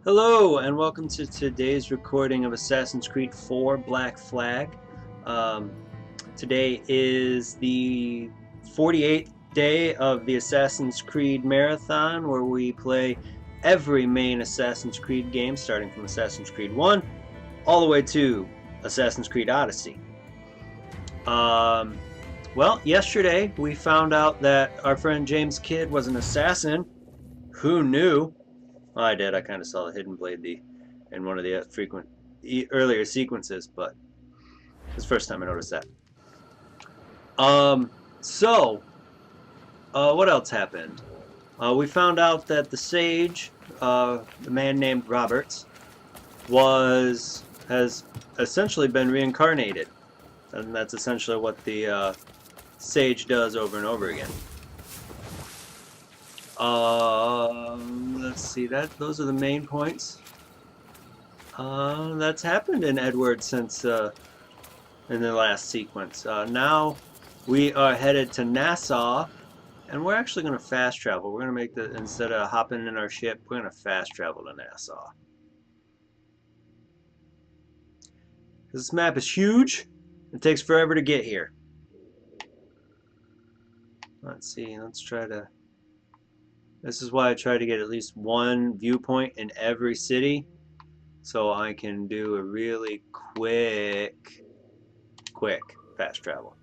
Hello, and welcome to today's recording of Assassin's Creed 4 Black Flag. Um, Today is the 48th day of the Assassin's Creed Marathon, where we play every main Assassin's Creed game, starting from Assassin's Creed 1 all the way to Assassin's Creed Odyssey. Well, yesterday we found out that our friend James Kidd was an assassin. Who knew? Well, I did. I kind of saw the hidden blade in one of the earlier sequences, but it's the first time I noticed that. Um, so, what else happened? We found out that the sage, the man named Roberts, has essentially been reincarnated, and that's essentially what the sage does over and over again. Let's see, those are the main points. That's happened in Edward since in the last sequence. Now we are headed to Nassau, and we're actually going to fast travel. We're going to make instead of hopping in our ship, we're going to fast travel to Nassau. This map is huge. It takes forever to get here. Let's see, let's try to... This is why I try to get at least one viewpoint in every city, so I can do a really quick fast travel.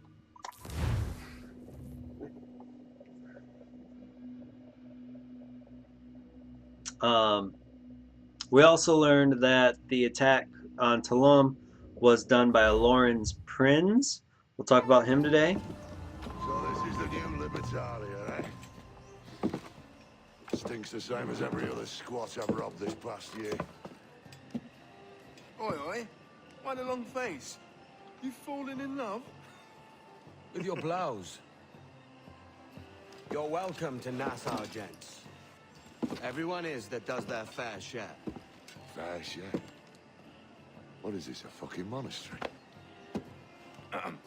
We also learned that the attack on Tulum was done by a Lawrence Prins. We'll talk about him today. So this is the new Libertalia, eh? Stinks the same as every other squat I've robbed this past year. Oi, oi. Why the long face? You falling in love? With your blouse. You're welcome to Nassau, gents. Everyone is that does their fair share. Fair share. What is this, a fucking monastery?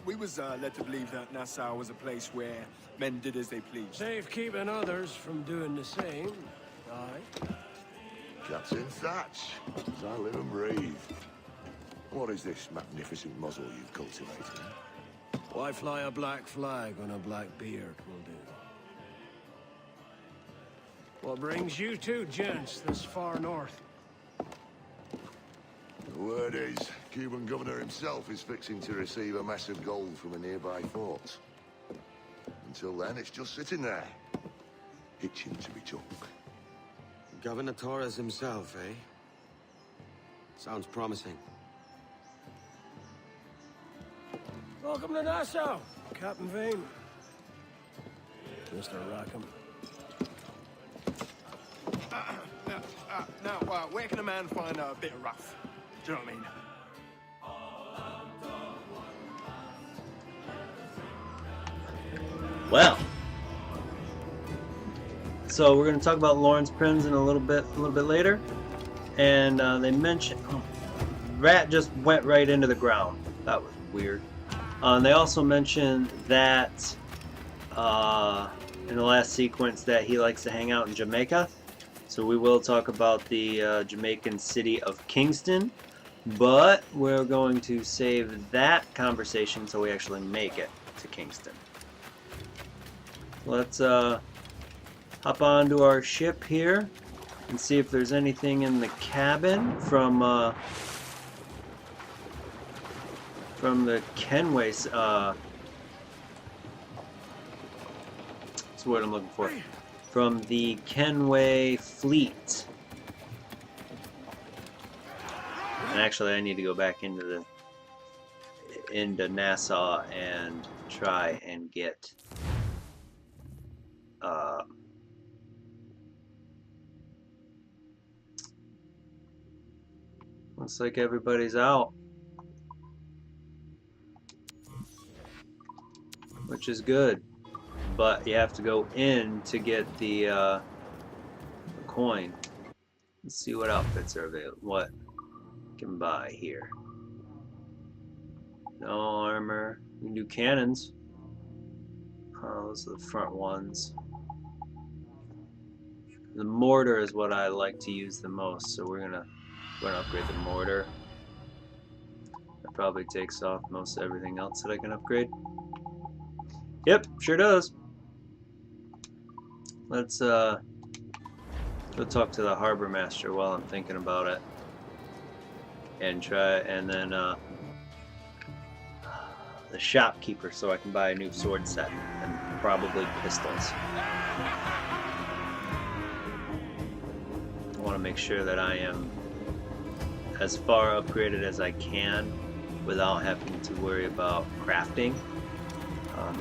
We was led to believe that Nassau was a place where men did as they pleased. Safe keeping others from doing the same. Aye. Captain Thatch, as I live and breathe. What is this magnificent muzzle you've cultivated? Why fly a black flag when a black beard will do? What brings you two gents this far north? The word is, Cuban governor himself is fixing to receive a mess of gold from a nearby fort. Until then, it's just sitting there, itching to be took. Governor Torres himself, eh? Sounds promising. Welcome to Nassau, Captain Vane. Mr. Rackham. Now, where can a man find a bit of rough? Do you know what I mean? Well, so we're going to talk about Lawrence Prins in a little bit later, and they mentioned rat just went right into the ground. That was weird. They also mentioned that in the last sequence that he likes to hang out in Jamaica. So we will talk about the Jamaican city of Kingston, but we're going to save that conversation so we actually make it to Kingston. Let's hop onto our ship here and see if there's anything in the cabin from the Kenway. That's what I'm looking for. From the Kenway fleet. And actually, I need to go back into Nassau and try and get looks like everybody's out, which is good, but you have to go in to get the coin. Let's see what outfits are available. What can buy here? No armor. We can do cannons. Those are the front ones. The mortar is what I like to use the most, so we're gonna upgrade the mortar. That probably takes off most everything else that I can upgrade. Yep, sure does. Let's go talk to the harbor master while I'm thinking about it, and then the shopkeeper, so I can buy a new sword set and probably pistols. I want to make sure that I am as far upgraded as I can without having to worry about crafting,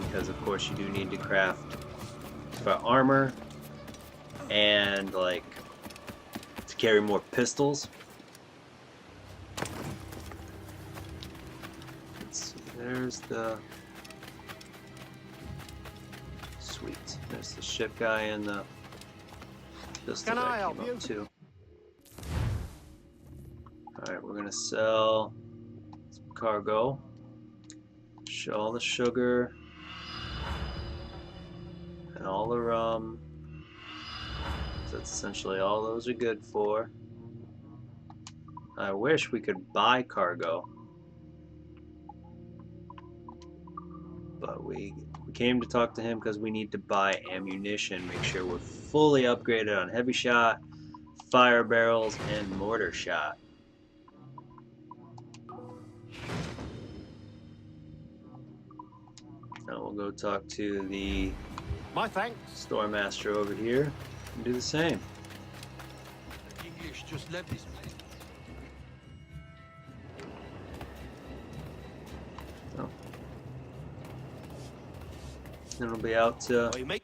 because of course you do need to craft for armor and like to carry more pistols. Let's see, there's the sweet. There's the ship guy and the pistol Can I that help came you? up too. Alright, we're gonna sell some cargo. Show all the sugar and all the rum. So that's essentially all those are good for. I wish we could buy cargo, but we came to talk to him because we need to buy ammunition, make sure we're fully upgraded on heavy shot, fire barrels, and mortar shot. Now we'll go talk to the My thanks. store master over here and do the same. The English just left this place. So, then we'll be out to Oh, you make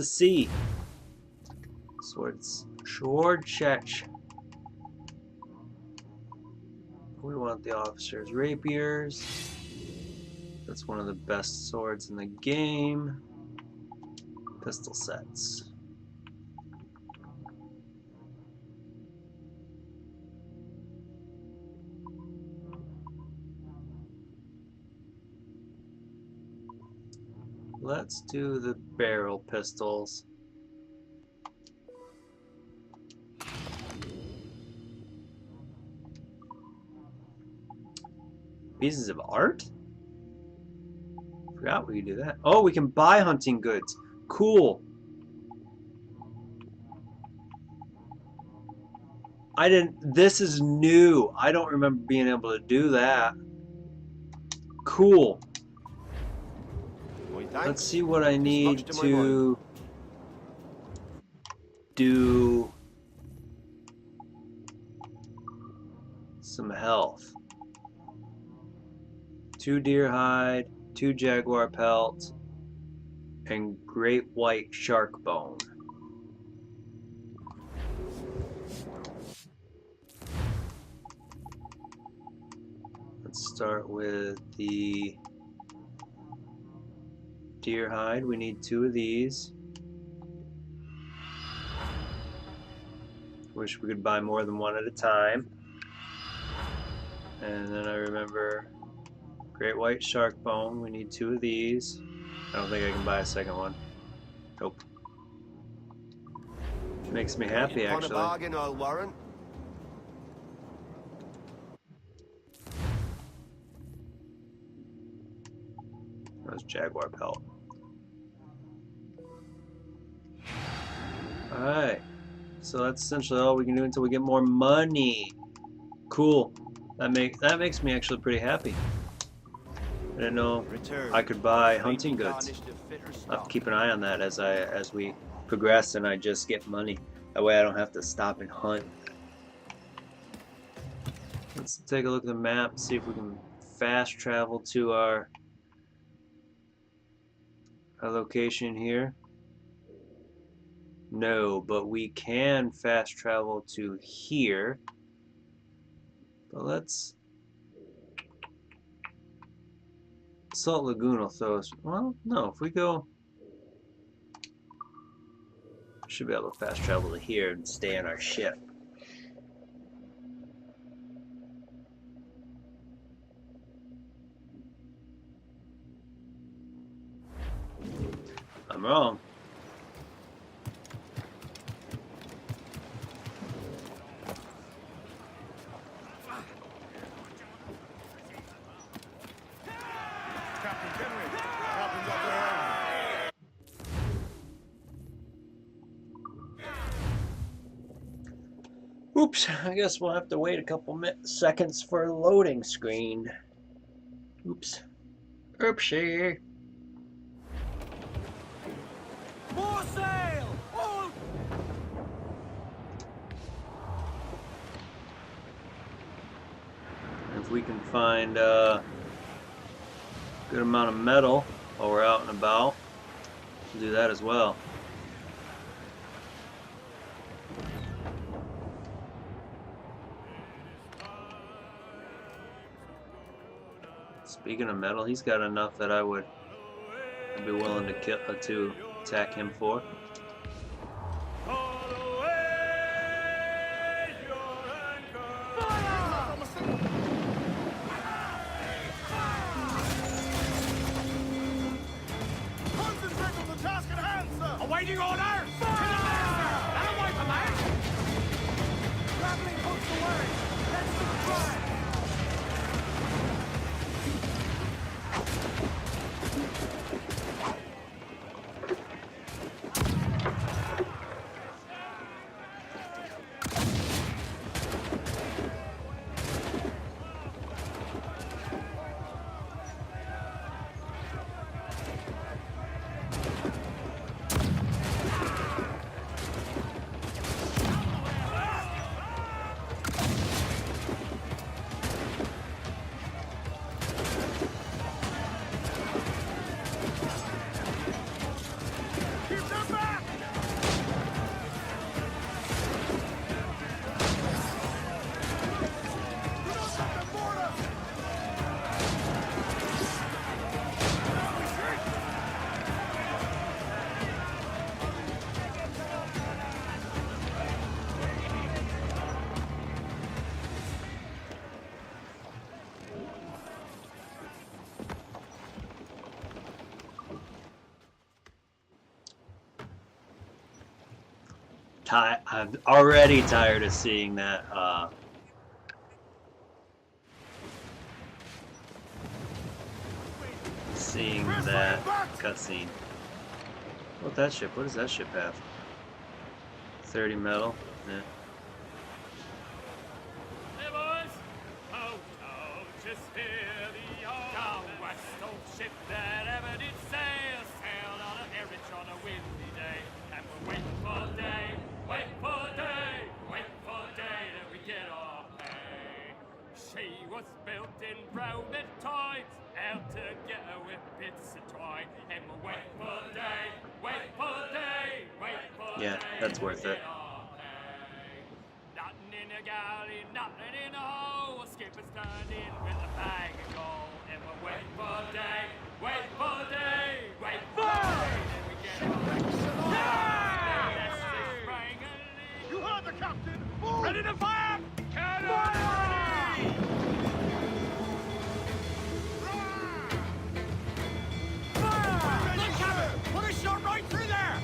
sea. Sword check. We want the officers' rapiers. That's one of the best swords in the game. Pistol sets. Let's do the barrel pistols. Pieces of art? Forgot we could do that. Oh, we can buy hunting goods. Cool. This is new. I don't remember being able to do that. Cool. My thanks. Let's see what I need much to my to do some health. 2 deer hide, 2 jaguar pelt, and great white shark bone. Let's start with the deer hide. We need 2 of these. Wish we could buy more than 1 at a time. And then I remember great white shark bone. We need 2 of these. I don't think I can buy a second one. Nope. Makes me happy, On a actually. bargain, I'll warrant. That was jaguar pelt. Alright. So that's essentially all we can do until we get more money. Cool. That makes me actually pretty happy. I didn't know Return. I could buy hunting goods. Garnished of fitter I'll have to stock. keep an eye on that as we progress and I just get money. That way I don't have to stop and hunt. Let's take a look at the map, see if we can fast travel to our location here. No, but we can fast travel to here. But let's... Salt Lagoon will throw us... Well, no, if we go... Should be able to fast travel to here and stay in our ship. I'm wrong. Oops, I guess we'll have to wait a couple seconds for a loading screen. Oops. Oopsie. More sail! All If we can find a good amount of metal while we're out and about, we'll do that as well. Speaking of metal, he's got enough that I'd be willing to attack him for. concentrate on the task at hand, sir! Awaiting orders! To the master! That'll wipe them out! Grappling hooks away! Let's subscribe! I'm already tired of seeing that cutscene. What that ship? What does that ship have? 30 metal. Yeah. Hey boys! Oh, just hear the old west old ship that ever did sail. Sailed on a heritage on a windy day. And we're waiting for day, wait for day, wait for day that we get our pay. She was built in Roman times, out together with bits of twine. And we're waiting for day, wait for day, wait for day. Yeah, that's worth it. Nothing in a galley, nothing in a hole. Skipper's turned in with a bag of gold. And we're waiting for day, wait for day, wait for day. Then we get on. Yeah! You heard the captain! Move! Ready to fire! Cannon ready! Fire! Look, Captain! Put a shot right through there!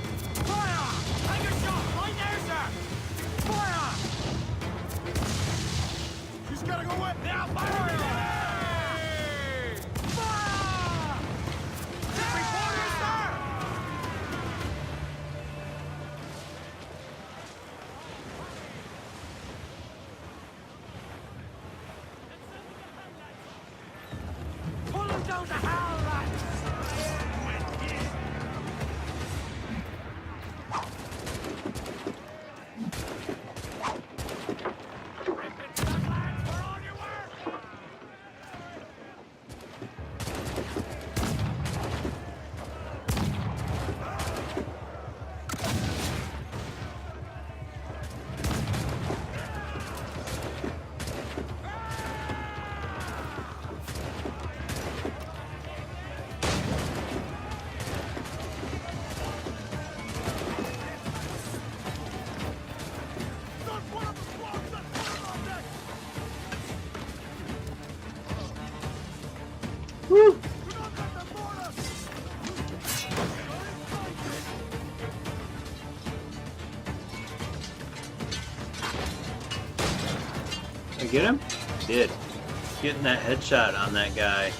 Fire! Take a shot right there, sir! Fire! She's gotta go in! Now, fire! Fire! Three quarters, sir! Pull them down the howl, lads! Woo! I get him? Did. Getting that headshot on that guy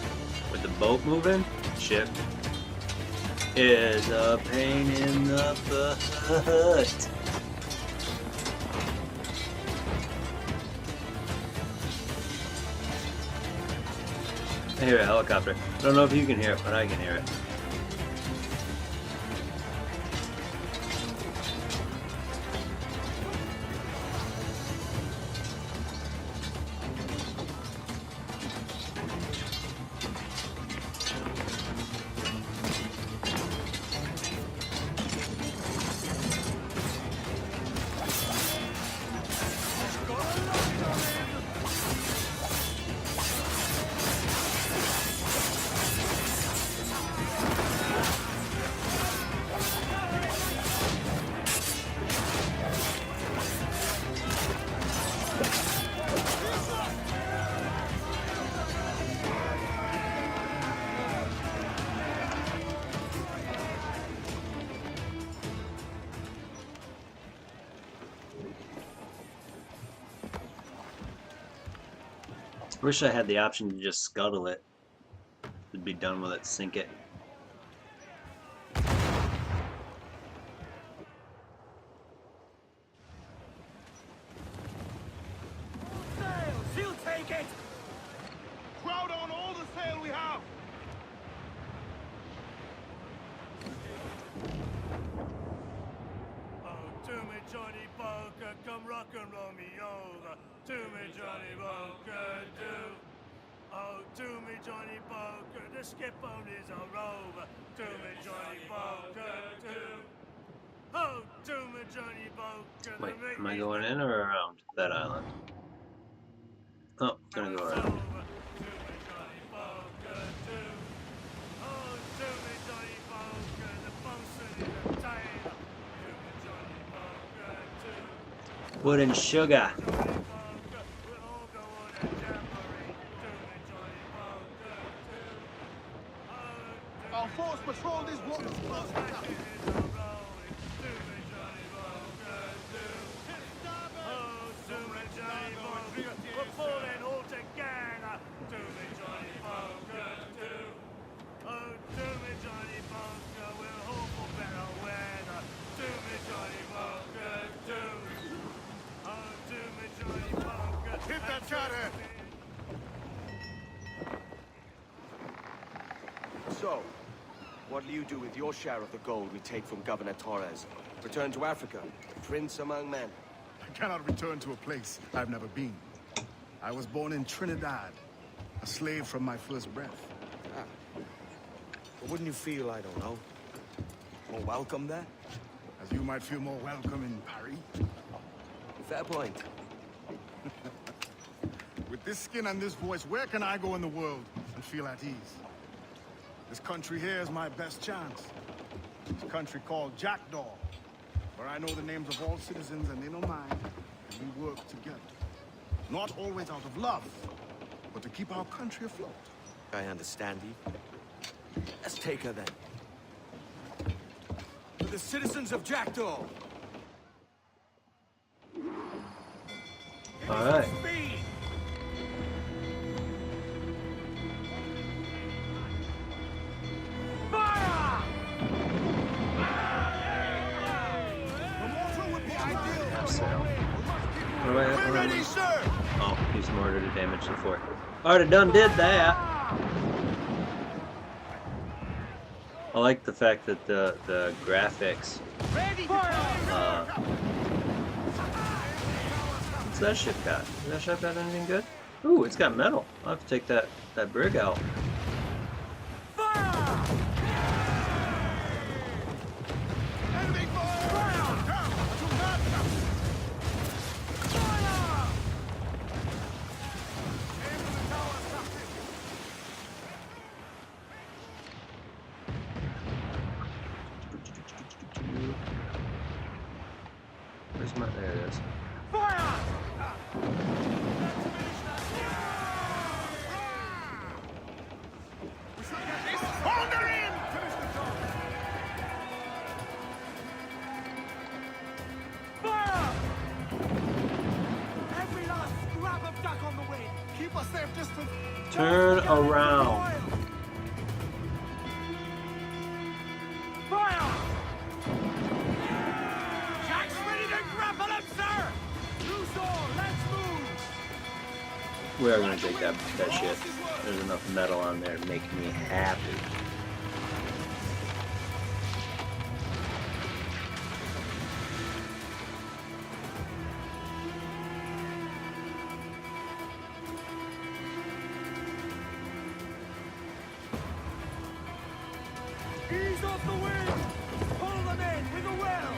with the boat moving, ship, is a pain in the butt. I hear a helicopter. I don't know if you can hear it, but I can hear it. Wish I had the option to just scuttle it. It'd be done with it, sink it. Sails! She'll take it! Crowd on all the sail we have! Oh, to me, Johnny Poker, come rock and roll me over. To me, Johnny Poker, do. Oh, to me, Johnny Poker, the skip on is a rover. To me, Johnny Poker, do. Oh, to me, Johnny Poker. Wait, am I going in or around that island? Oh, gonna go around. Wood and sugar. Our force patrol these waters close. Hit that chatter! So, what'll you do with your share of the gold we take from Governor Torres? Return to Africa, prince among men. I cannot return to a place I've never been. I was born in Trinidad, a slave from my first breath. Ah. But wouldn't you feel, I don't know, more welcome there? As you might feel more welcome in Paris. Fair point. With this skin and this voice, where can I go in the world and feel at ease? This country here is my best chance. It's a country called Jackdaw, where I know the names of all citizens and they know mine, and we work together. Not always out of love, but to keep our country afloat. I understand you. Let's take her then. To the citizens of Jackdaw! Alright. Ready, sir! Oh, use mortar to damage the fort. Already done did that. I like the fact that the graphics. What's that ship got? Does that ship got anything good? Ooh, it's got metal. I'll have to take that brig out. Where's my? There it is. Turn around. Fire! Jack's ready to grapple him, sir! Loose all, let's move! We are gonna take that shit. There's enough metal on there to make me happy. Ease off the wind! Pull them in with a well!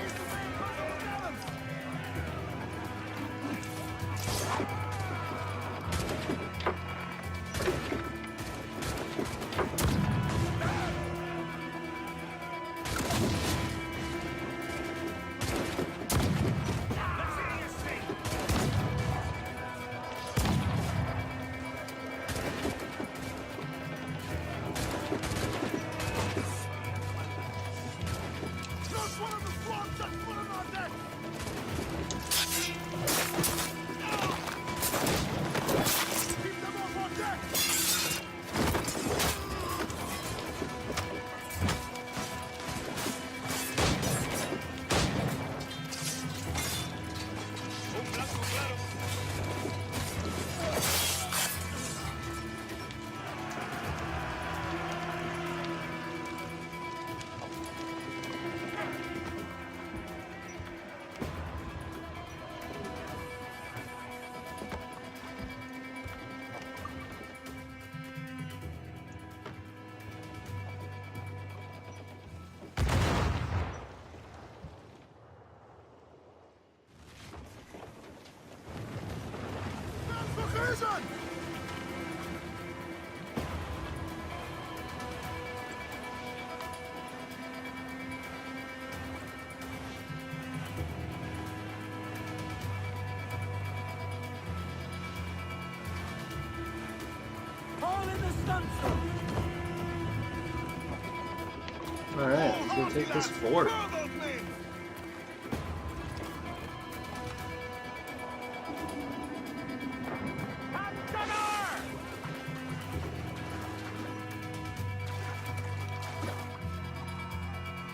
All in the stunsail! Alright, let's go take this fort.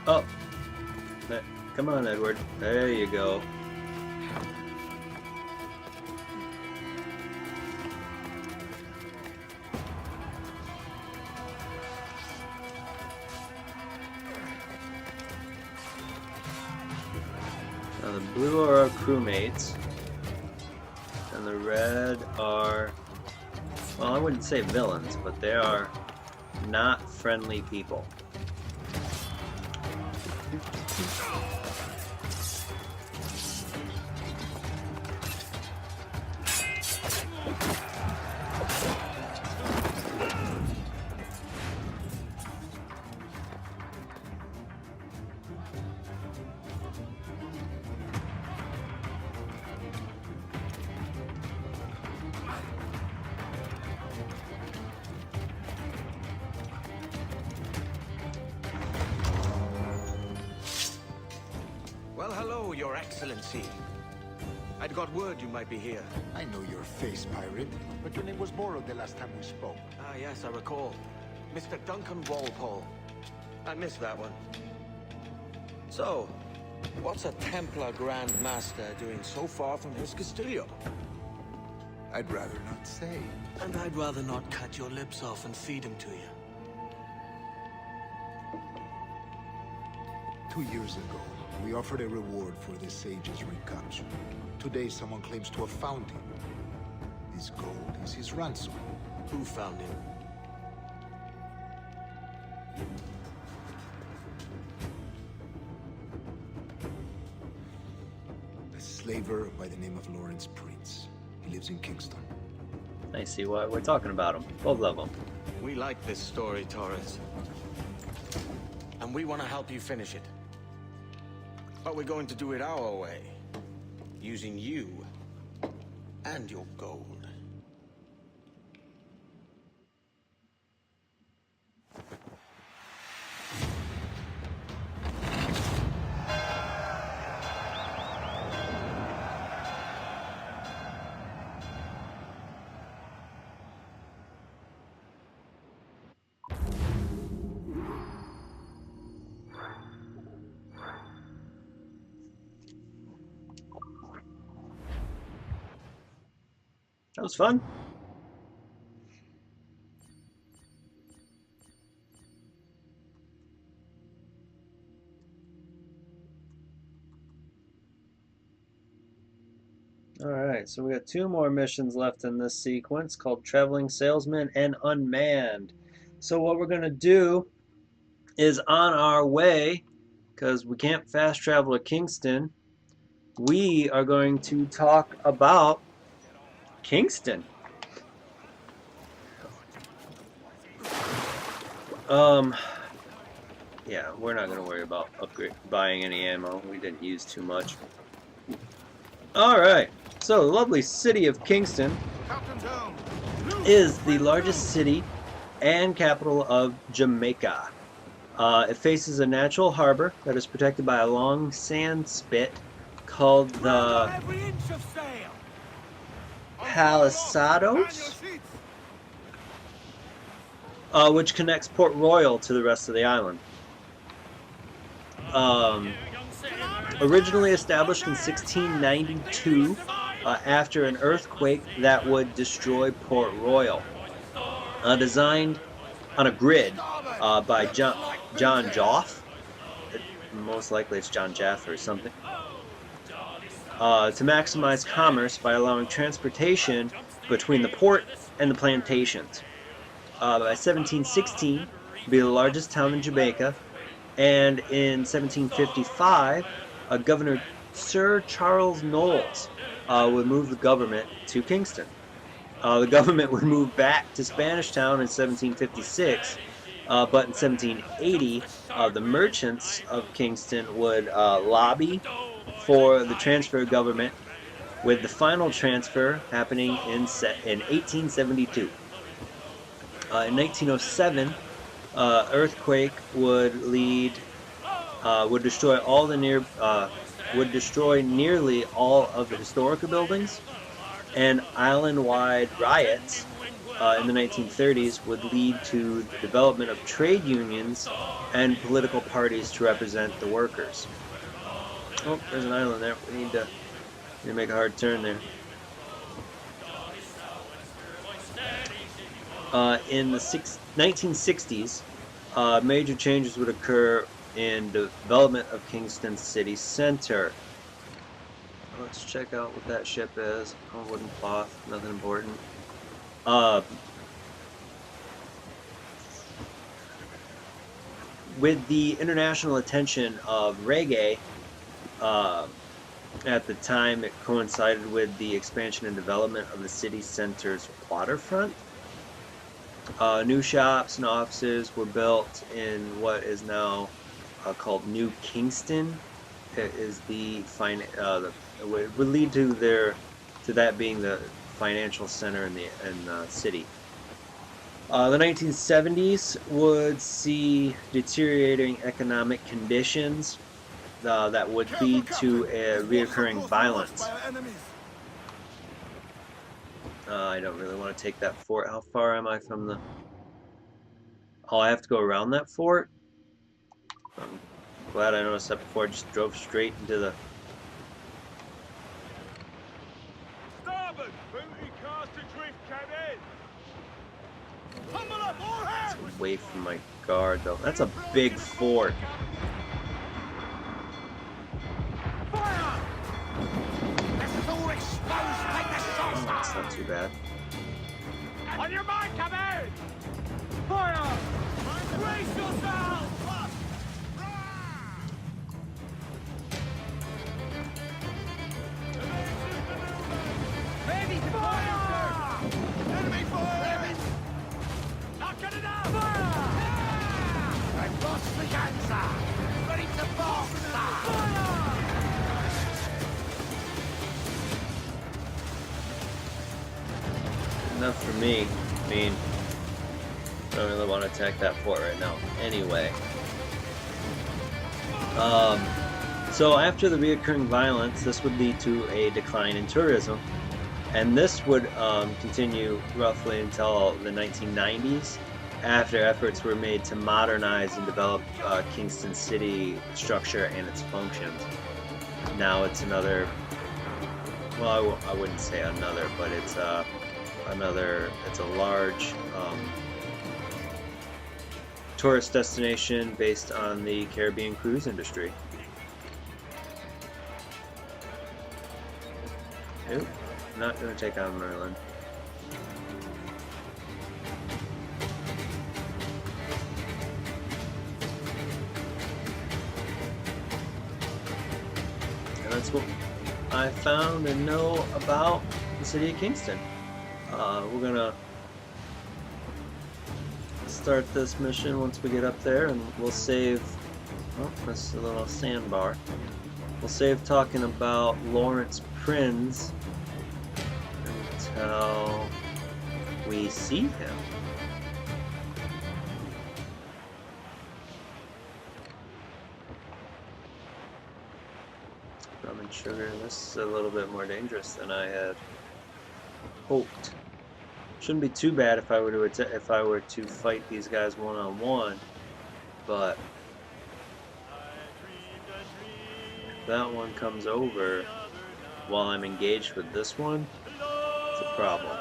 Oh! Come on, Edward. There you go. Now the blue are our crewmates, and the red are, well, I wouldn't say villains, but they are not friendly people. Well, hello, Your Excellency. I'd got word you might be here. I know your face, pirate, but your name was borrowed the last time we spoke. Ah, yes, I recall. Mr. Duncan Walpole. I missed that one. So, what's a Templar Grand Master doing so far from his Castillo? I'd rather not say. And I'd rather not cut your lips off and feed him to you. 2 years ago, we offered a reward for the sage's recapture. Today, someone claims to have found him. This gold is his ransom. Who found him? A slaver by the name of Lawrence Prince. He lives in Kingston. I see why we're talking about them. Both of them. We like this story, Torres. And we want to help you finish it. But we're going to do it our way. Using you and your gold. That was fun. Alright, so we got 2 more missions left in this sequence called Traveling Salesman and Unmanned. So what we're going to do is on our way, because we can't fast travel to Kingston, we are going to talk about Kingston. Yeah, we're not going to worry about buying any ammo. We didn't use too much. Alright, so the lovely city of Kingston is the largest city and capital of Jamaica. It faces a natural harbor that is protected by a long sand spit called the Palisados, which connects Port Royal to the rest of the island. Originally established in 1692 after an earthquake that would destroy Port Royal. Designed on a grid by John Joff. Most likely it's John Jaff or something. To maximize commerce by allowing transportation between the port and the plantations. By 1716, it would be the largest town in Jamaica, and in 1755, Governor Sir Charles Knowles would move the government to Kingston. The government would move back to Spanish Town in 1756, but in 1780, the merchants of Kingston would lobby for the transfer of government, with the final transfer happening in 1872. In 1907, earthquake would destroy nearly all of the historical buildings, and island-wide riots in the 1930s would lead to the development of trade unions and political parties to represent the workers. Oh, there's an island there. We need to make a hard turn there. In the 1960s, major changes would occur in development of Kingston City Center. Let's check out what that ship is. Oh, wooden cloth, nothing important. With the international attention of reggae, at the time it coincided with the expansion and development of the city center's waterfront. New shops and offices were built in what is now called New Kingston. It is it would lead to that being the financial center in the city. The 1970s would see deteriorating economic conditions that would lead to a reoccurring violence. I don't really want to take that fort. How far am I from the... Oh, I have to go around that fort? I'm glad I noticed that before. I just drove straight into the... Starboard! Booty cast adrift, cabin! Tumble up, all hands! Away from my guard, though. That's a big fort. Fire! This is all exposed! Take the sauce! That's not too bad. On your mark, cabin! Fire! Brace yourself! Ready to fire! Enemy fire! Not good enough! Fire! I've lost the answer! Ready to bomb! Fire! Enough for me. I mean, I don't really want to attack that fort right now. Anyway. So after the reoccurring violence, this would lead to a decline in tourism. And this would continue roughly until the 1990s, after efforts were made to modernize and develop Kingston City structure and its functions. Now it's another, well, I wouldn't say another, but it's it's a large tourist destination based on the Caribbean cruise industry. Oop, not gonna take on Merlin. And that's what I found and know about the city of Kingston. We're gonna start this mission once we get up there, and we'll save. Oh, that's a little sandbar. We'll save talking about Lawrence Prins until we see him. Rum and sugar. This is a little bit more dangerous than I had hoped. Shouldn't be too bad if I were to fight these guys one-on-one, but if that one comes over while I'm engaged with this one, it's a problem.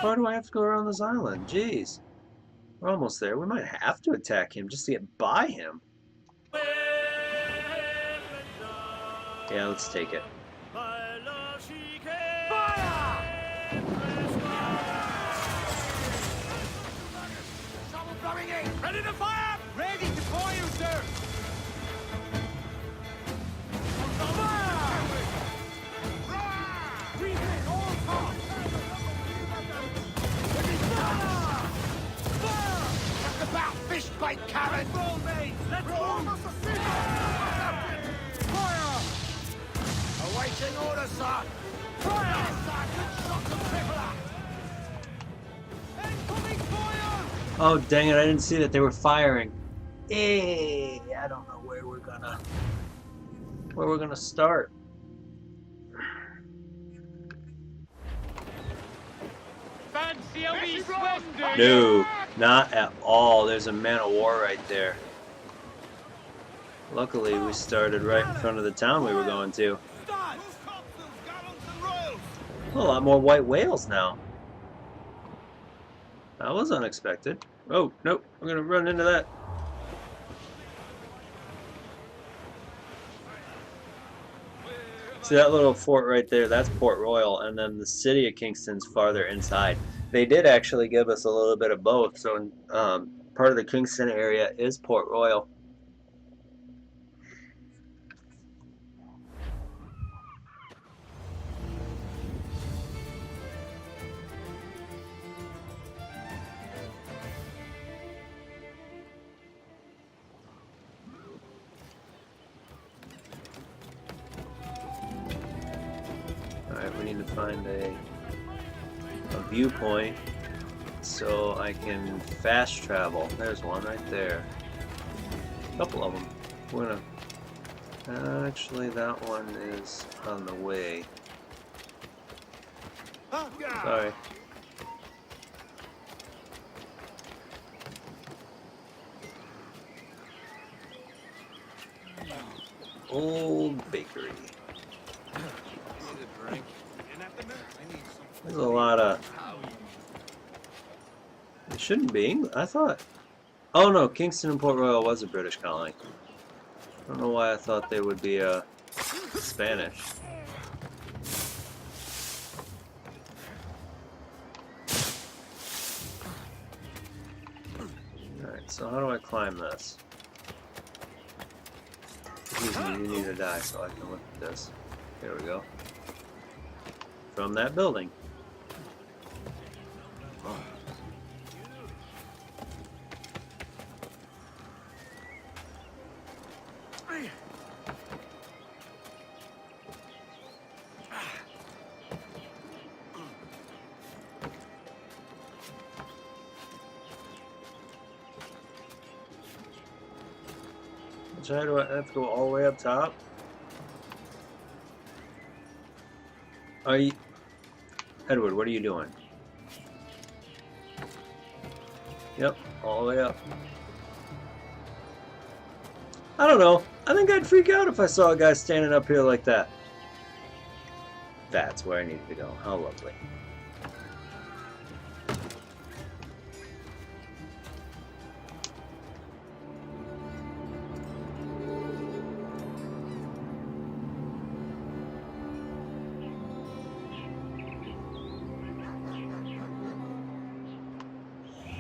Why do I have to go around this island? Jeez. We're almost there. We might have to attack him just to get by him. Yeah, let's take it. Ready to fire! Ready to fire, sir! About fish bite, Karen! Roll, mate! Let's move! Fire! Awaiting orders, sir! Fire! Sergeant, shot the crippler! Incoming fire! Oh, dang it, I didn't see that they were firing. Hey, I don't know where we're gonna start. Fancy a wee swim, do you? No, not at all. There's a man of war right there. Luckily, we started right in front of the town we were going to. A lot more white whales now. That was unexpected. Oh, nope, we're gonna run into that. See that little fort right there? That's Port Royal, and then the city of Kingston's farther inside. They did actually give us a little bit of both, so part of the Kingston area is Port Royal. Alright, we need to find a viewpoint so I can fast travel. There's one right there. A couple of them. We're gonna... actually, that one is on the way. Sorry. Old bakery. There's a lot of... It shouldn't be English. I thought... Oh no, Kingston and Port Royal was a British colony. I don't know why I thought they would be Spanish. Alright, so how do I climb this? Excuse me, you need to die so I can look at this. There we go. From that building. How do I have to go all the way up top? Are you... Edward, what are you doing? Yep, all the way up. I don't know. I think I'd freak out if I saw a guy standing up here like that. That's where I needed to go. How lovely.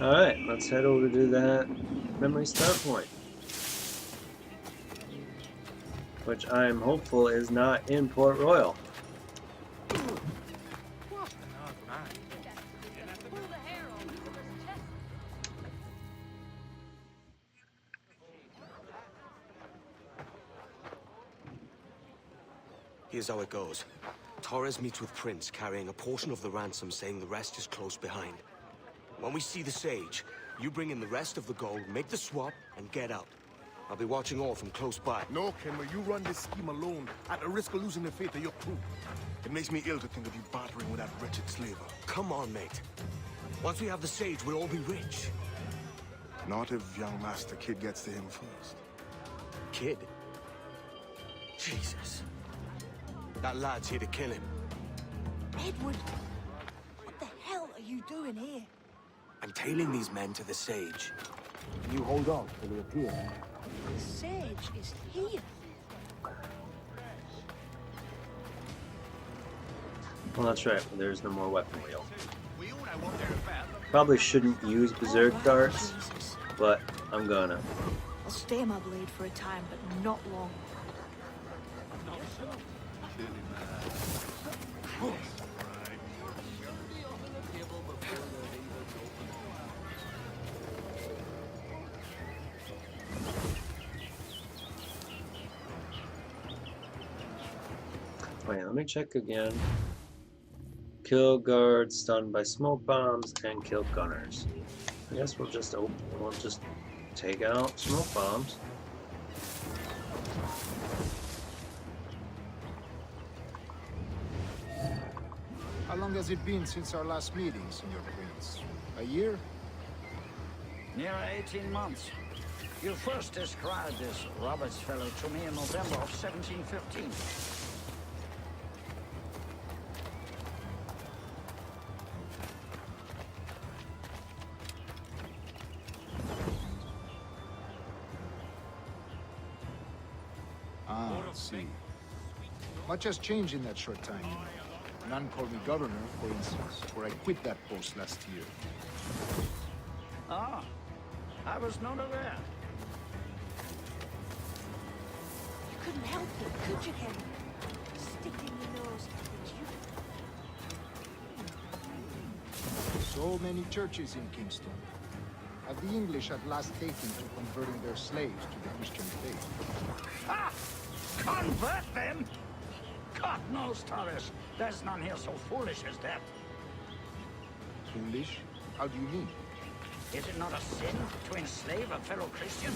Alright, let's head over to that memory start point. Which I'm hopeful is not in Port Royal. Here's how it goes. Torres meets with Prince, carrying a portion of the ransom, saying the rest is close behind. When we see the Sage, you bring in the rest of the gold, make the swap, and get out. I'll be watching all from close by. No, Kenway, you run this scheme alone, at the risk of losing the faith of your crew. It makes me ill to think of you bartering with that wretched slaver. Come on, mate. Once we have the Sage, we'll all be rich. Not if young Master Kid gets to him first. Kid? Jesus. That lad's here to kill him. Edward, what the hell are you doing here? I'm tailing these men to the Sage. You hold on till they appear. The Sage is here. Well, that's right. There's no more weapon wheel. Probably shouldn't use berserk darts, Jesus. but I'm gonna. I'll stay my blade for a time, but not long. Wait, let me check again. Kill guards stunned by smoke bombs and kill gunners. I guess we'll just take out smoke bombs. How long has it been since our last meeting, Senor Prince? A year? Near 18 months. You first described this Roberts fellow to me in November of 1715. Ah, I see. Much has changed in that short time. None called me governor, for instance, where I quit that post last year. Ah, I was not aware. You couldn't help it, could you, Henry? Sticking your nose at you. So many churches in Kingston. Have the English at last taken to converting their slaves to the Christian faith? Ha! Convert them? God knows, Torres. There's none here so foolish as that. Foolish? How do you mean? Is it not a sin to enslave a fellow Christian?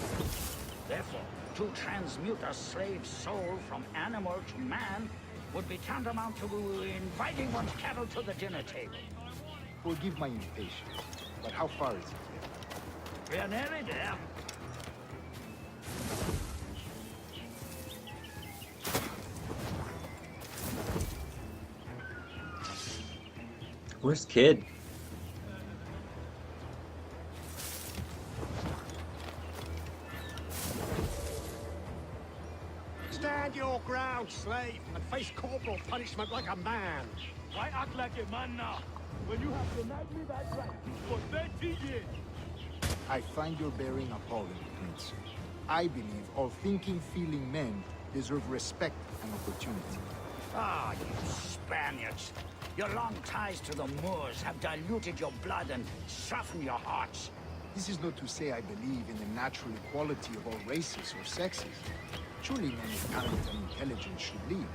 Therefore, to transmute a slave's soul from animal to man would be tantamount to inviting one's cattle to the dinner table. Forgive my impatience, but how far is it? We're nearly there. Where's Kid? Stand your ground, slave, and face corporal punishment like a man. Why act like a man now, when you have denied me that right for 30 years? I find your bearing appalling, Prince. I believe all thinking, feeling men deserve respect and opportunity. Ah, you Spaniards. Your long ties to the Moors have diluted your blood and softened your hearts. This is not to say I believe in the natural equality of all races or sexes. Surely men of talent and intelligence should lead.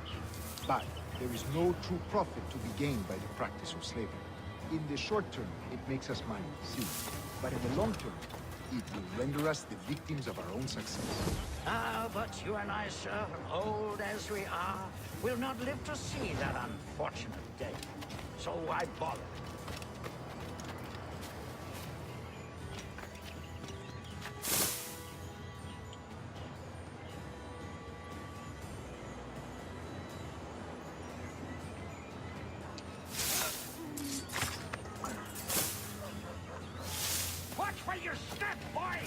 But there is no true profit to be gained by the practice of slavery. In the short term, it makes us money, see. But in the long term, it will render us the victims of our own success. Ah, but you and I, sir, old as we are, will not live to see that unfortunate day. So why bother? Watch where you step, boy!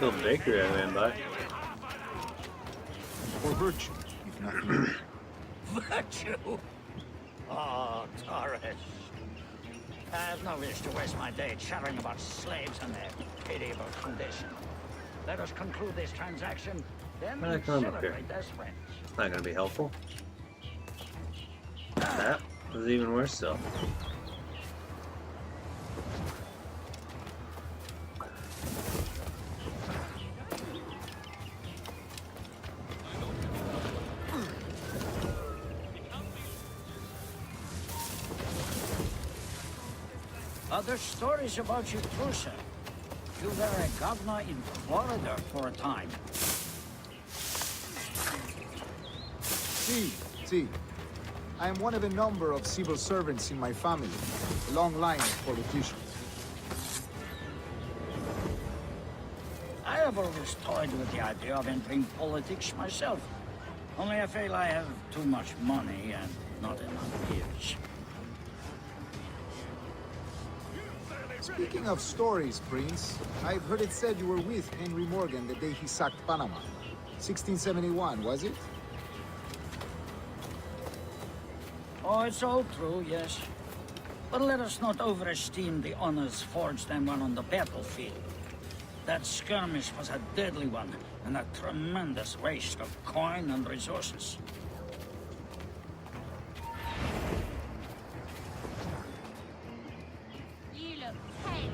Little bakery I ran by. For virtue, if nothing else. Virtue? Oh, Torres. I have no wish to waste my day chatting about slaves and their pitiable condition. Let us conclude this transaction, then Why did I come up here? celebrate as friends. It's not gonna be helpful. That was even worse still. Other stories about you too, sir. You were a governor in Florida for a time. See. I am one of a number of civil servants in my family. A long line of politicians. I have always toyed with the idea of entering politics myself. Only I feel I have too much money and not enough years. Speaking of stories, Prince, I've heard it said you were with Henry Morgan the day he sacked Panama. 1671, was it? Oh, it's all true, yes. But let us not overesteem the honors forged and won on the battlefield. That skirmish was a deadly one, and a tremendous waste of coin and resources. You look pale.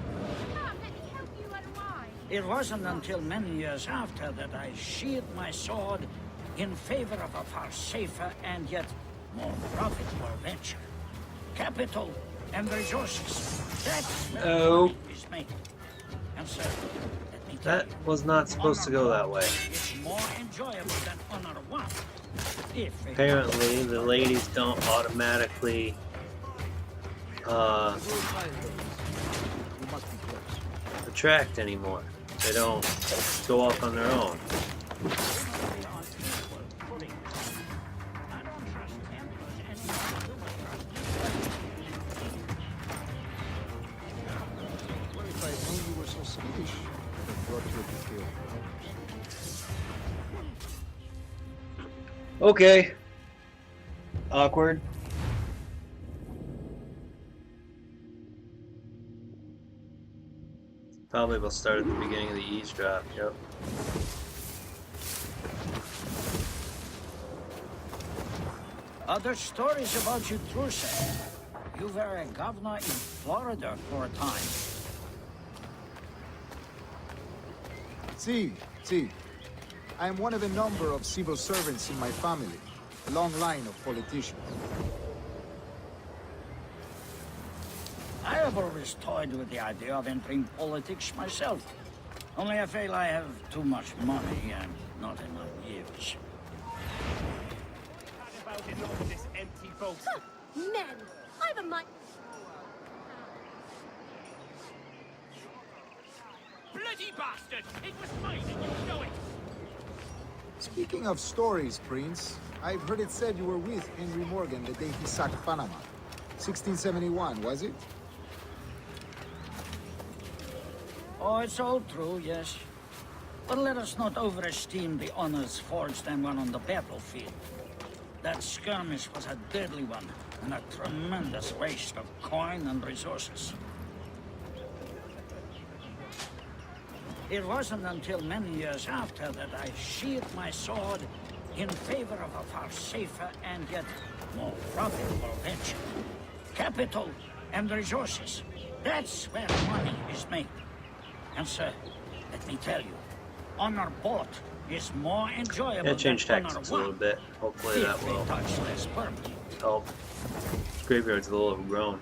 Come, let me help you unwind. It wasn't until many years after that I sheathed my sword in favor of a far safer and yet more profitable venture. Capital and resources. That's where money is made. And sir, let me tell That you, was not supposed to go that way. it's more enjoyable than honor one. If it Apparently, the ladies don't automatically attract anymore. They don't go off on their own. Well, if I had known you were so skittish, I brought you a bouquet. Okay. Awkward. Probably will start at the beginning of the eavesdrop. Yep. Other stories about you too, sir. You were a governor in Florida for a time. See. I am one of a number of civil servants in my family. A long line of politicians. I have always toyed with the idea of entering politics myself. Only I feel I have too much money and not enough years. About enough of this empty boast. Men, I've a mind. Bloody bastard! It was mine and you know it! Speaking of stories, Prince, I've heard it said you were with Henry Morgan the day he sacked Panama. 1671, was it? Oh, it's all true, yes. But let us not overesteem the honors forged and won on the battlefield. That skirmish was a deadly one, and a tremendous waste of coin and resources. It wasn't until many years after that I sheathed my sword in favor of a far safer and yet more profitable venture. Capital and resources. That's where money is made. And sir, let me tell you, honor bought is more enjoyable Yeah, change than honor tactics a won. little bit. Hopefully that If will it touch less permanent. help. Graveyard's a little overgrown.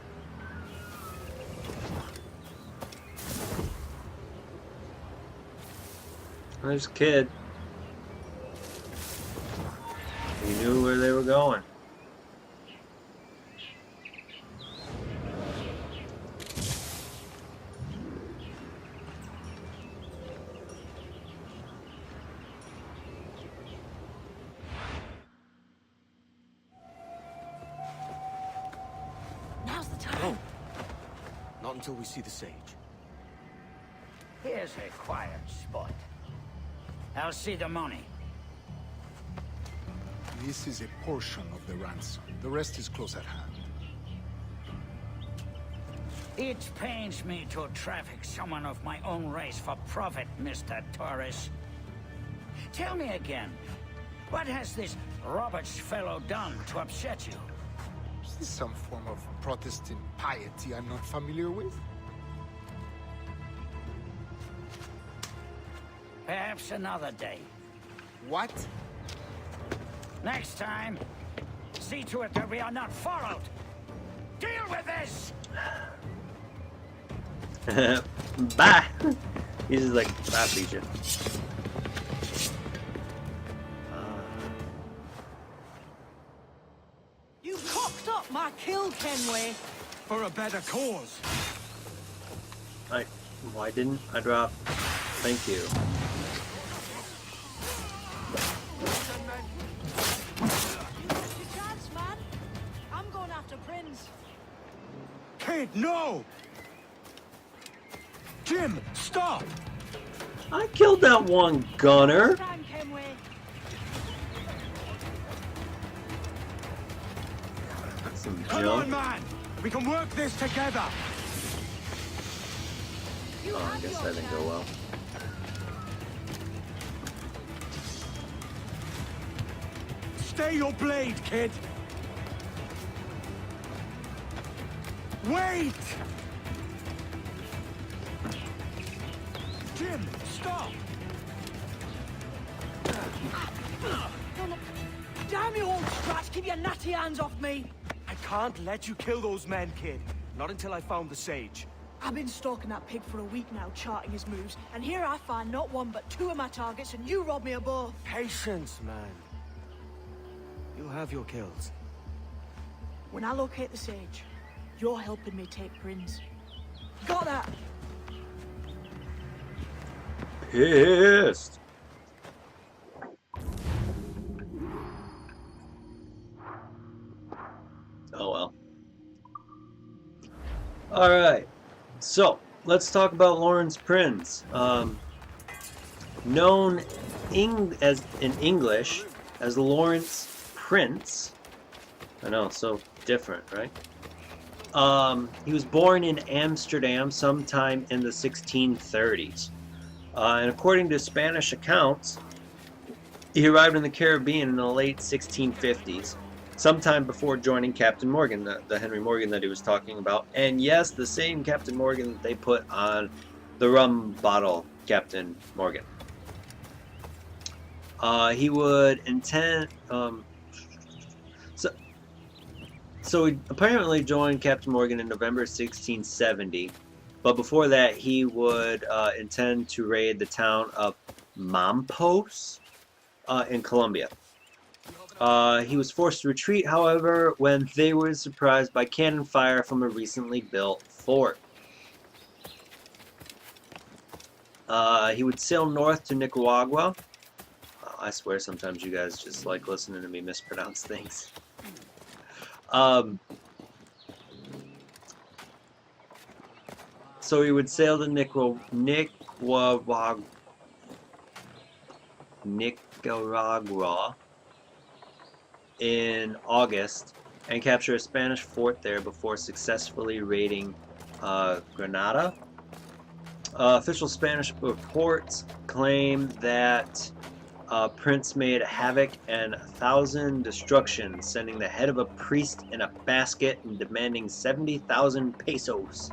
There's a kid. He knew where they were going. Now's the time. Not until we see the sage. Here's a quiet spot. I'll see the money. This is a portion of the ransom. The rest is close at hand. It pains me to traffic someone of my own race for profit, Mr. Torres. Tell me again, what has this Roberts fellow done to upset you? Is this some form of Protestant piety I'm not familiar with? Perhaps another day. What? Next time, see to it that we are not followed. Deal with this! Bye! He's just like, bye, Felicia. You cocked up my kill, Kenway. For a better cause. Why didn't I drop? Thank you. Your chance, man. I'm going after Prince. Kid, no! Jim, stop! I killed that one gunner. Time, Kenway. Some Come on, jump. man! We can work this together! You Oh, I had guess your that didn't go chance. well. Stay your blade, kid! Wait! Jim, stop! Damn you, old scratch! Keep your natty hands off me! I can't let you kill those men, kid. Not until I found the sage. I've been stalking that pig for a week now, charting his moves, and here I find not one but two of my targets, and you rob me of both. Patience, man. You'll have your kills. When I locate the sage, you're helping me take Prince. Got that? Pissed. Oh well. All right. So let's talk about Lawrence Prince, known in English as Lawrence Prince. I know, so different, right? He was born in Amsterdam sometime in the 1630s. And according to Spanish accounts, he arrived in the Caribbean in the late 1650s, sometime before joining Captain Morgan, the Henry Morgan that he was talking about. And yes, the same Captain Morgan that they put on the rum bottle, Captain Morgan. He would intend... So he apparently joined Captain Morgan in November 1670, but before that he would intend to raid the town of Mampos in Colombia. He was forced to retreat, however, when they were surprised by cannon fire from a recently built fort. He would sail north to Nicaragua. I swear sometimes you guys just like listening to me mispronounce things. So he would sail to Nicaragua in August and capture a Spanish fort there before successfully raiding Granada. Official Spanish reports claim that Prince made havoc and 1,000 destructions, sending the head of a priest in a basket and demanding 70,000 pesos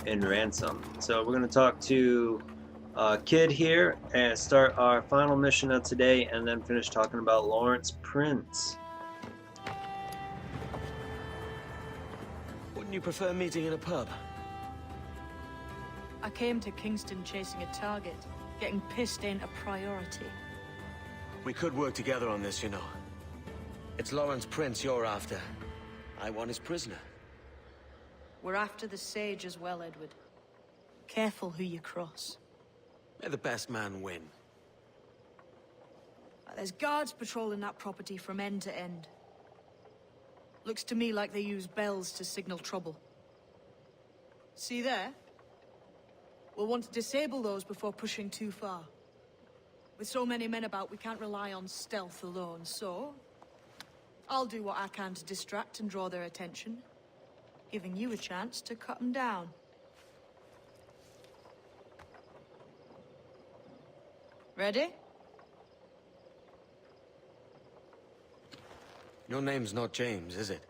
in ransom. So we're going to talk to Kid here and start our final mission of today, and then finish talking about Lawrence Prince. Wouldn't you prefer meeting in a pub? I came to Kingston chasing a target. Getting pissed ain't a priority. We could work together on this, you know. It's Lawrence Prince you're after. I want his prisoner. We're after the sage as well, Edward. Careful who you cross. May the best man win. There's guards patrolling that property from end to end. Looks to me like they use bells to signal trouble. See there? We'll want to disable those before pushing too far. With so many men about, we can't rely on stealth alone, so... I'll do what I can to distract and draw their attention, giving you a chance to cut them down. Ready? Your name's not James, is it?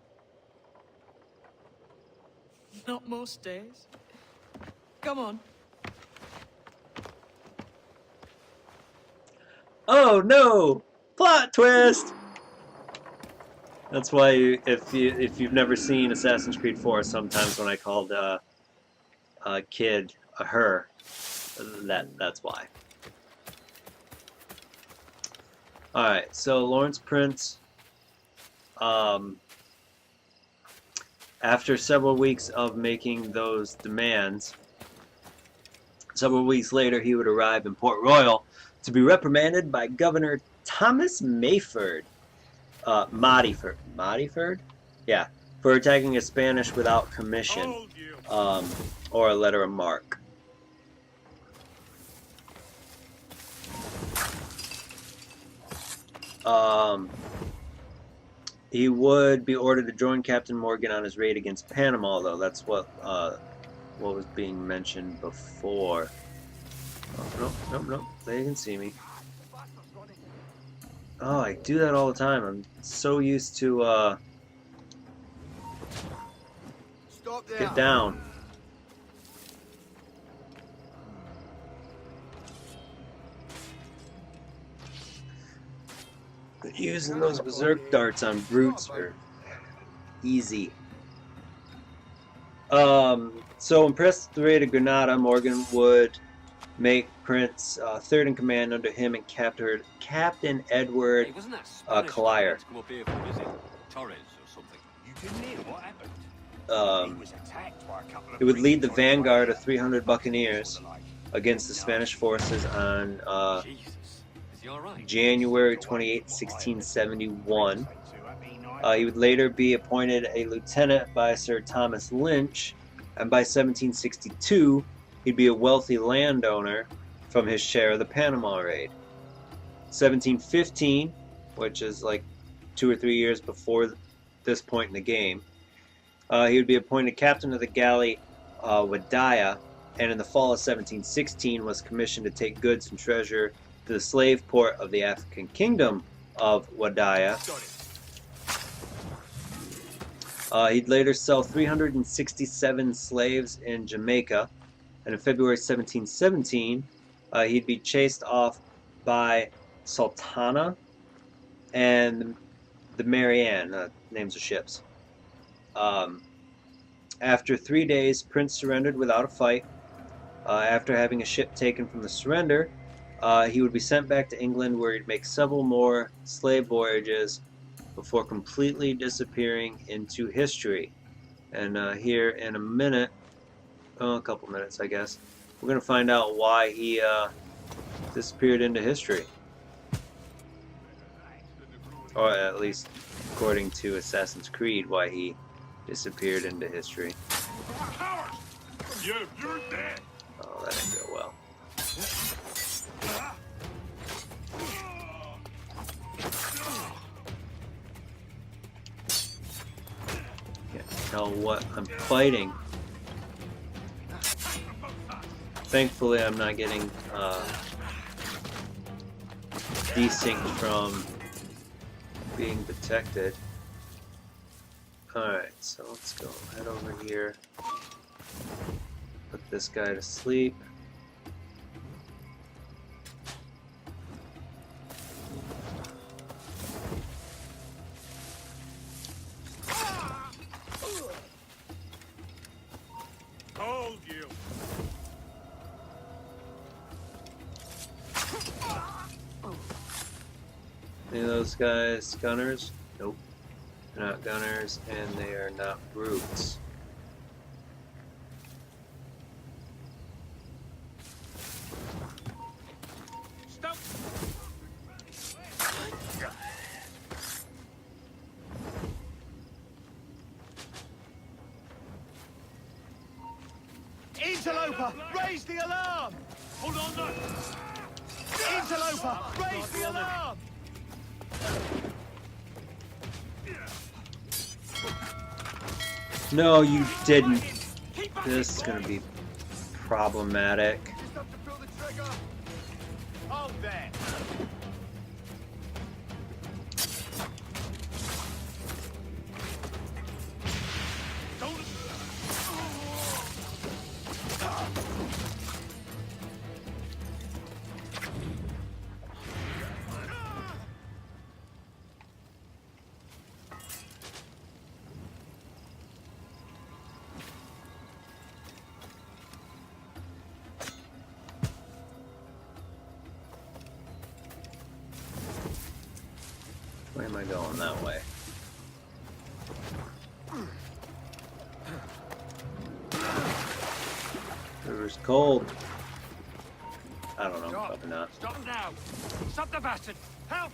Not most days. Come on. Oh no! Plot twist! That's why if you've never seen Assassin's Creed 4, sometimes when I called a kid a her, that's why. Alright, so Lawrence Prince, after several weeks of making those demands, several weeks later he would arrive in Port Royal to be reprimanded by Governor Thomas Mayford. Modiford? Yeah, for attacking a Spanish without commission, or a letter of marque. He would be ordered to join Captain Morgan on his raid against Panama, though. That's what was being mentioned before. Oh, nope. They can see me. Oh, I do that all the time. I'm so used to get down. But using those berserk darts on brutes are easy. So impressed with the raid of Granada, Morgan would make Prince third in command under him and Captain Edward Collier. He would lead the vanguard of 300 buccaneers against the Spanish forces on January 28, 1671. He would later be appointed a lieutenant by Sir Thomas Lynch, and by 1762 he'd be a wealthy landowner from his share of the Panama raid. 1715, which is like 2 or 3 years before this point in the game, he would be appointed captain of the galley Wadaya, and in the fall of 1716 was commissioned to take goods and treasure to the slave port of the African kingdom of Wadaya. He'd later sell 367 slaves in Jamaica, and in February 1717 he'd be chased off by Sultana and the Marianne, names of ships. After 3 days, Prince surrendered without a fight. After having a ship taken from the surrender, he would be sent back to England, where he'd make several more slave voyages before completely disappearing into history. And here in a minute, a couple minutes I guess, we're going to find out why he disappeared into history. Or at least according to Assassin's Creed, why he disappeared into history. You're dead. Oh, that didn't go well. Can't tell what I'm fighting. Thankfully, I'm not getting desynced from being detected. Alright, so let's go head over here. Put this guy to sleep. Told you. Any of those guys gunners? Nope. They're not gunners, and they are not brutes. Stop. Interloper, raise the alarm! Hold on, no. Interloper, raise the alarm! No, you didn't. This is gonna be problematic. On there! Where am I going? That way. River's cold. I don't know, probably not. Stop now! Stop the bastard! Help!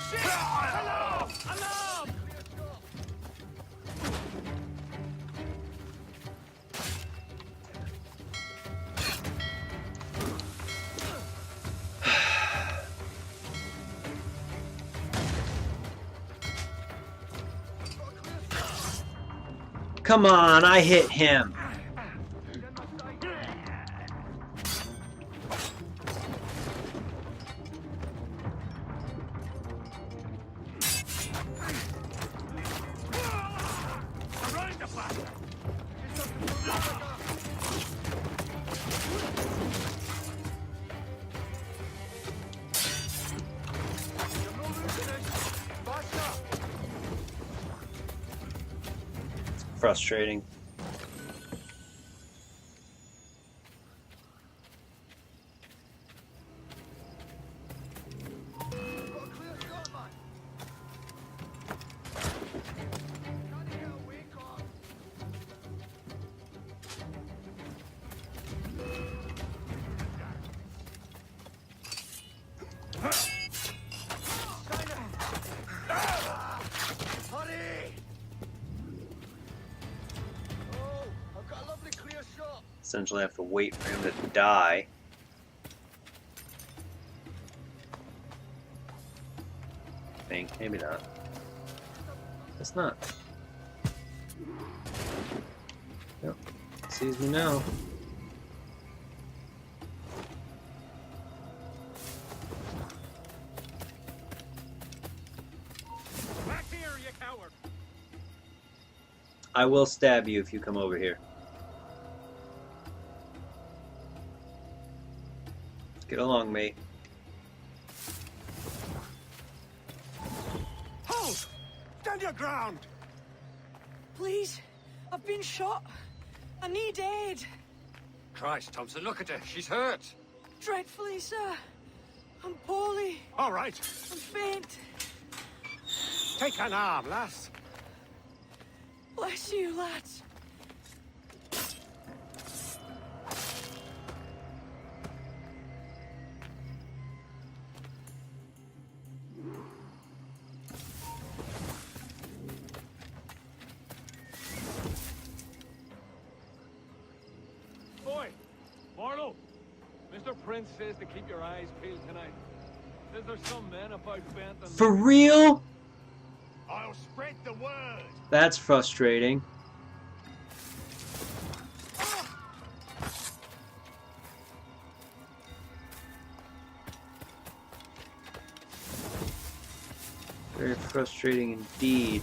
Shit! Alarm! Alarm! Come on, I hit him. Around the bastard! Frustrating. Essentially have to wait for him to die. I think. Maybe not. It's not. Yep. Sees me now. Back here, you coward! I will stab you if you come over here. Get along, mate. Hold! Stand your ground! Please, I've been shot. I need aid. Christ, Thompson, look at her. She's hurt. Dreadfully, sir. I'm poorly. All right. I'm faint. Take an arm, lass. Bless you, lads. Boy, Marlowe, Mr. Prince says to keep your eyes peeled tonight. Says there's some men about bent and... For real? I'll spread the word. That's frustrating. Very frustrating indeed.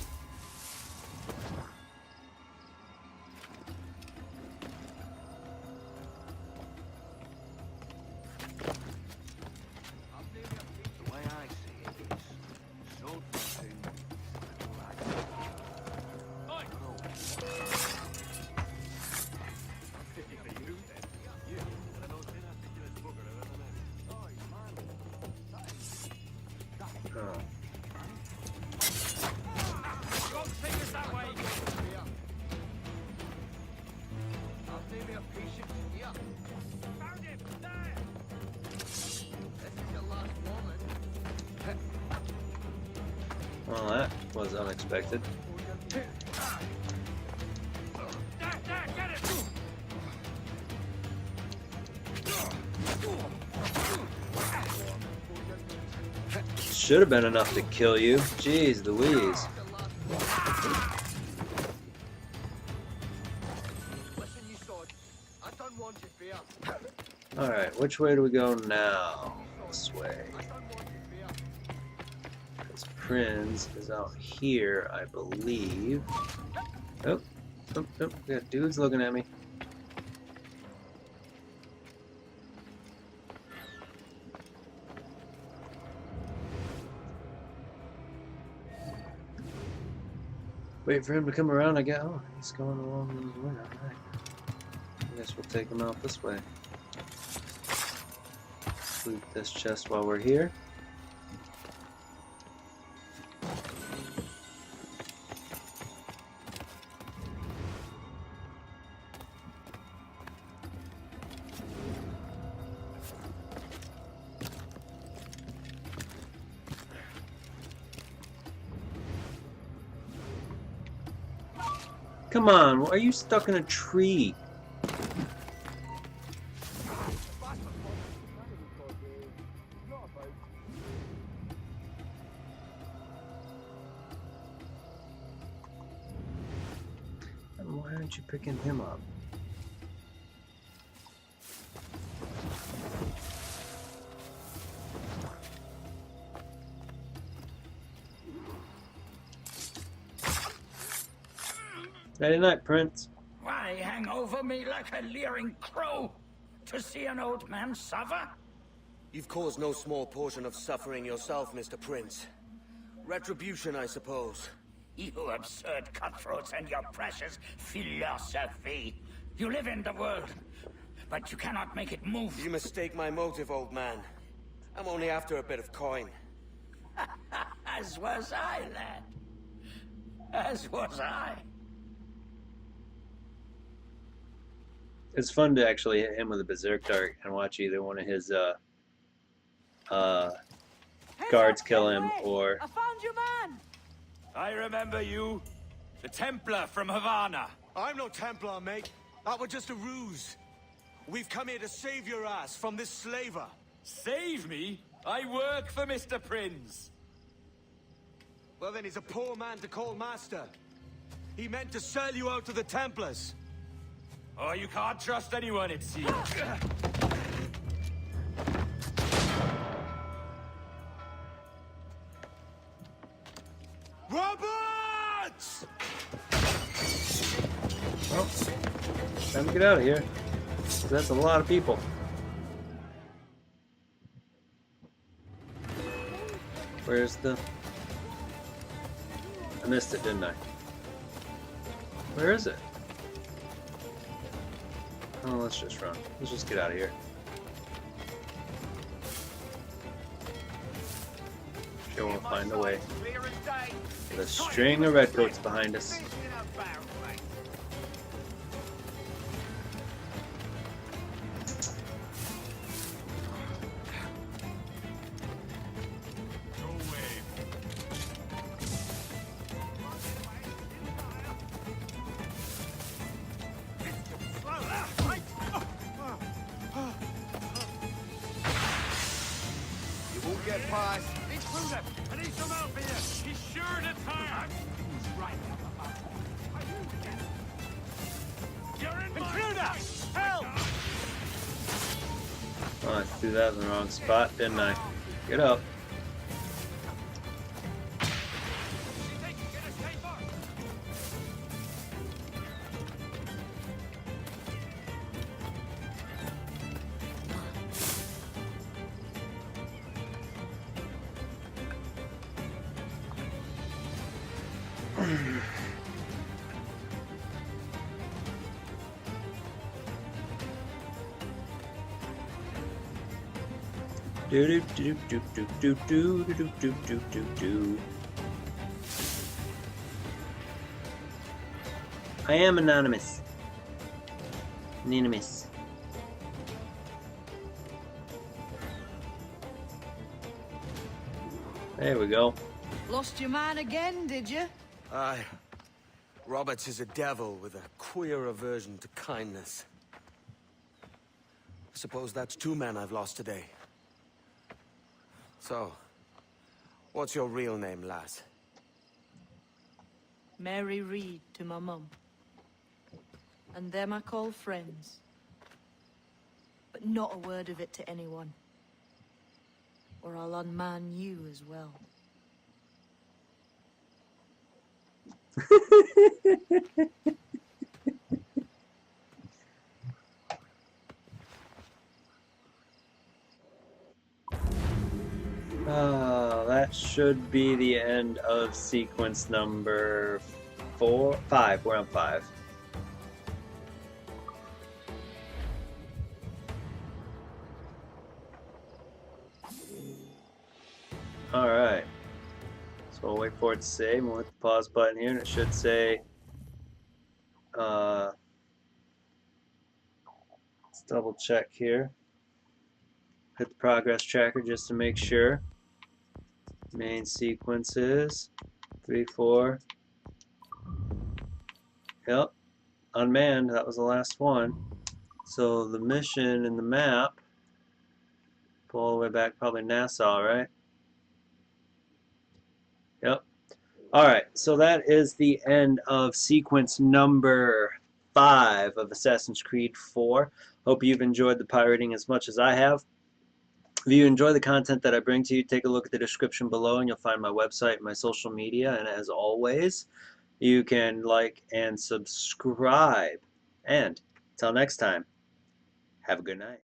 The way I see it is, so soon. Oh. Well, that was unexpected. Should have been enough to kill you. Jeez Louise. Alright, which way do we go now? This way. This Prins is out here, I believe. Oh, oh, oh, we got dudes looking at me. Wait for him to come around, I guess. Oh, he's going along the way. Alright. I guess we'll take him out this way. Loot this chest while we're here. Come on, why are you stuck in a tree? And why aren't you picking him up? Nighty night, Prince. Why hang over me like a leering crow? To see an old man suffer? You've caused no small portion of suffering yourself, Mr. Prince. Retribution, I suppose. You absurd cutthroats and your precious philosophy. You live in the world, but you cannot make it move. You mistake my motive, old man. I'm only after a bit of coin. As was I, lad. As was I. It's fun to actually hit him with a berserk dart and watch either one of his guards kill him or... I found your man! I remember you. The Templar from Havana. I'm no Templar, mate. That was just a ruse. We've come here to save your ass from this slaver. Save me? I work for Mr. Prince. Well, then he's a poor man to call master. He meant to sell you out to the Templars. Oh, you can't trust anyone, it seems. Roberts! Well, time to get out of here. That's a lot of people. Where's the... I missed it, didn't I? Where is it? Oh, let's just run. Let's just get out of here. Sure, we'll find a way. With a string of redcoats behind us. Get past. I need some help here. He's sure to tire. You're in intruder! Help! Oh, I threw that in the wrong spot, didn't I? Get up. Do do do do do do do do do do do do. I am anonymous. Anonymous. There we go. Lost your man again, did you? Aye. Roberts is a devil with a queer aversion to kindness. I suppose that's two men I've lost today. So, what's your real name, lass? Mary Reed to my mum. And them I call friends. But not a word of it to anyone. Or I'll unman you as well. That should be the end of sequence number 5. We're on 5. We'll wait for it to save. We'll hit the pause button here, and it should say. Let's double check here. Hit the progress tracker just to make sure. Main sequences 3, 4. Yep, unmanned. That was the last one. So the mission in the map. Pull all the way back, probably Nassau, right? Yep. Alright, so that is the end of sequence number 5 of Assassin's Creed 4. Hope you've enjoyed the pirating as much as I have. If you enjoy the content that I bring to you, take a look at the description below and you'll find my website and my social media. And as always, you can like and subscribe. And until next time, have a good night.